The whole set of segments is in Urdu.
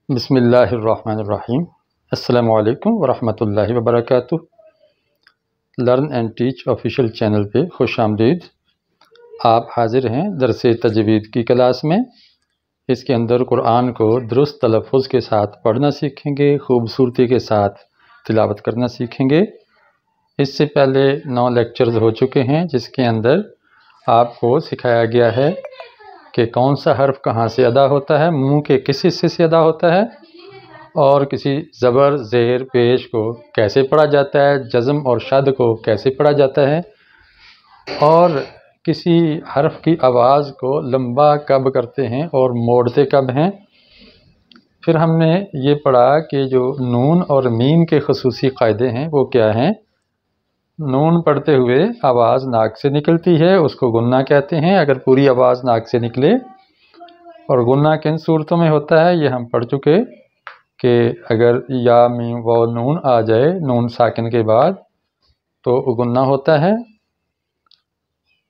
بسم اللہ الرحمن الرحیم۔ السلام علیکم ورحمۃ اللہ وبرکاتہ۔ Learn and teach official channel پہ خوش آمدید۔ آپ حاضر ہیں درس تجوید کی کلاس میں۔ اس کے اندر قرآن کو درست تلفظ کے ساتھ پڑھنا سیکھیں گے، خوبصورتی کے ساتھ تلاوت کرنا سیکھیں گے۔ اس سے پہلے 9 لیکچرز ہو چکے ہیں، جس کے اندر آپ کو سکھایا گیا ہے کہ کون سا حرف کہاں سے ادا ہوتا ہے، منہ کے کس حصے سے ادا ہوتا ہے، اور کسی زبر، زیر، پیش کو کیسے پڑھا جاتا ہے، جزم اور شد کو کیسے پڑھا جاتا ہے، اور کسی حرف کی آواز کو لمبا کب کرتے ہیں اور موڑتے کب ہیں۔ پھر ہم نے یہ پڑھا کہ جو نون اور میم کے خصوصی قاعدے ہیں وہ کیا ہیں۔ نون پڑھتے ہوئے آواز ناک سے نکلتی ہے، اس کو غنہ کہتے ہیں اگر پوری آواز ناک سے نکلے۔ اور غنہ کن صورتوں میں ہوتا ہے یہ ہم پڑھ چکے کہ اگر یا میم و نون آ جائے نون ساکن کے بعد تو غنہ ہوتا ہے،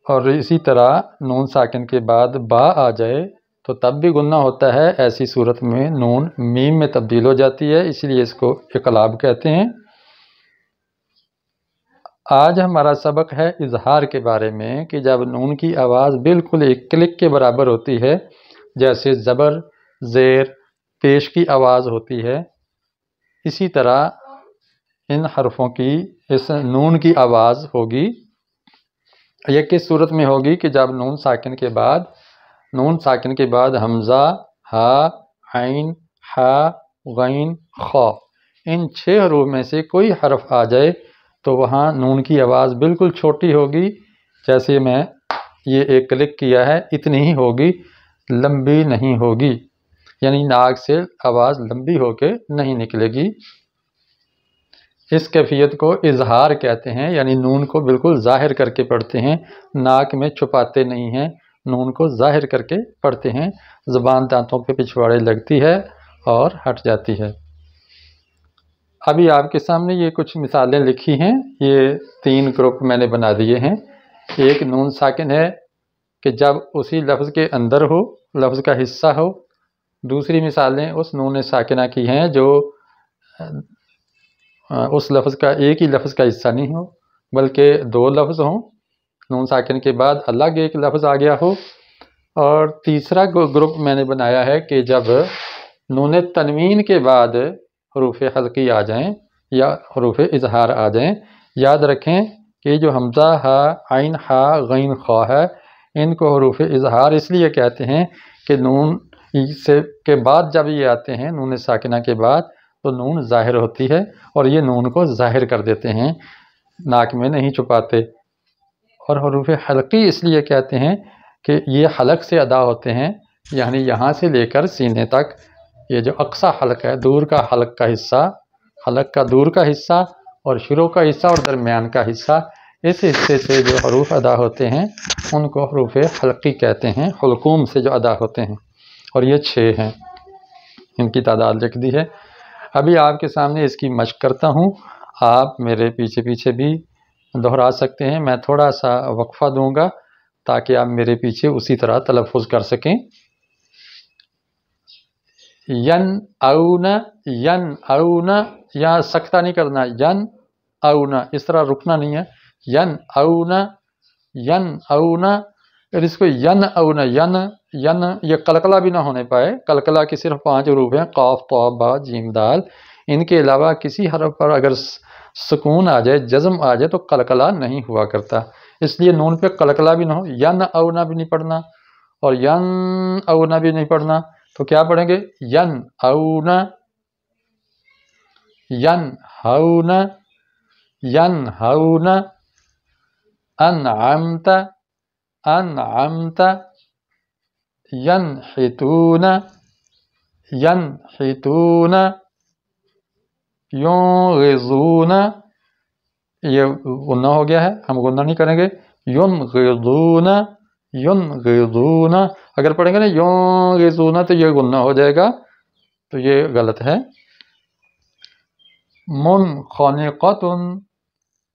اور اسی طرح نون ساکن کے بعد با آ جائے تو تب بھی غنہ ہوتا ہے۔ ایسی صورت میں نون میم میں تبدیل ہو جاتی ہے، اس لیے اس کو اقلاب کہتے ہیں۔ آج ہمارا سبق ہے اظہار کے بارے میں، کہ جب نون کی آواز بالکل ایک کلک کے برابر ہوتی ہے، جیسے زبر، زیر، پیش کی آواز ہوتی ہے، اسی طرح ان حرفوں کی اس نون کی آواز ہوگی۔ یہ کس صورت میں ہوگی کہ جب نون ساکن کے بعد حمزہ، ہا، عین، حا، غین، خا، ان 6 حروف میں سے کوئی حرف آ جائے تو وہاں نون کی آواز بالکل چھوٹی ہوگی، جیسے میں یہ ایک کلک کیا ہے اتنی ہی ہوگی، لمبی نہیں ہوگی، یعنی ناک سے آواز لمبی ہو کے نہیں نکلے گی۔ اس کیفیت کو اظہار کہتے ہیں، یعنی نون کو بالکل ظاہر کر کے پڑھتے ہیں، ناک میں چھپاتے نہیں ہیں، نون کو ظاہر کر کے پڑھتے ہیں، زبان دانتوں پہ پچھواڑے لگتی ہے اور ہٹ جاتی ہے۔ ابھی آپ کے سامنے یہ کچھ مثالیں لکھی ہیں، یہ 3 گروپ میں نے بنا دیے ہیں۔ ایک نون ساکن ہے کہ جب اسی لفظ کے اندر ہو، لفظ کا حصہ ہو۔ دوسری مثالیں اس نون ساکنہ کی ہیں جو اس لفظ کا ایک ہی لفظ کا حصہ نہیں ہو، بلکہ 2 لفظ ہوں، نون ساکن کے بعد الگ ایک لفظ آ گیا ہو۔ اور تیسرا گروپ میں نے بنایا ہے کہ جب نون تنوین کے بعد حروف حلقی آ جائیں یا حروف اظہار آ جائیں۔ یاد رکھیں کہ جو حمزہ، ہا، عین، حا، غین، خا ہے، ان کو حروف اظہار اس لیے کہتے ہیں کہ نون کے بعد جب یہ آتے ہیں، نون ساکنہ کے بعد، تو نون ظاہر ہوتی ہے اور یہ نون کو ظاہر کر دیتے ہیں، ناک میں نہیں چھپاتے۔ اور حروف حلقی اس لیے کہتے ہیں کہ یہ حلق سے ادا ہوتے ہیں، یعنی یہاں سے لے کر سینے تک، یہ جو اقصی حلق ہے، دور کا حلق کا حصہ، حلق کا دور کا حصہ اور شروع کا حصہ اور درمیان کا حصہ، اس حصے سے جو حروف ادا ہوتے ہیں ان کو حروف حلقی کہتے ہیں، حلقوم سے جو ادا ہوتے ہیں، اور یہ 6 ہیں، ان کی تعداد لکھ دی ہے۔ ابھی آپ کے سامنے اس کی مشق کرتا ہوں، آپ میرے پیچھے پیچھے بھی دہرا سکتے ہیں، میں تھوڑا سا وقفہ دوں گا تاکہ آپ میرے پیچھے اسی طرح تلفظ کر سکیں۔ ین اونا، ین اونا، یہاں سکتہ نہیں کرنا، ین اونا، اس طرح رکنا نہیں ہے، ین اونا، ین اونا۔ اور اس کو ین اونا، ین یہ قلقلہ بھی نہ ہونے پائے، قلقلہ کی صرف 5 حروف ہیں، قاف، طا، با، جیم، دال، ان کے علاوہ کسی حرف پر اگر سکون آ جائے، جزم آ جائے تو قلقلہ نہیں ہوا کرتا، اس لیے نون پہ قلقلہ بھی نہ ہو، ین اونا بھی نہیں پڑھنا اور ین اونا بھی نہیں پڑھنا، تو کیا پڑھیں گے؟ ین اونا، ین ہونا، ین ہونا، انعمت، انعمت، ینحتون، ینحتون، ينغضون، یہ غنہ ہو گیا ہے، ہم غنہ نہیں کریں گے، ينغضون، ينغضون، اگر پڑھیں گے نا ينغضون تو یہ غنہ ہو جائے گا، تو یہ غلط ہے۔ منخنقۃ،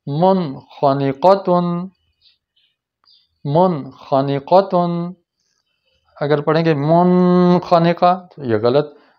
منخنقۃ، منخنقۃ، اگر پڑھیں گے منخنقہ تو یہ غلط،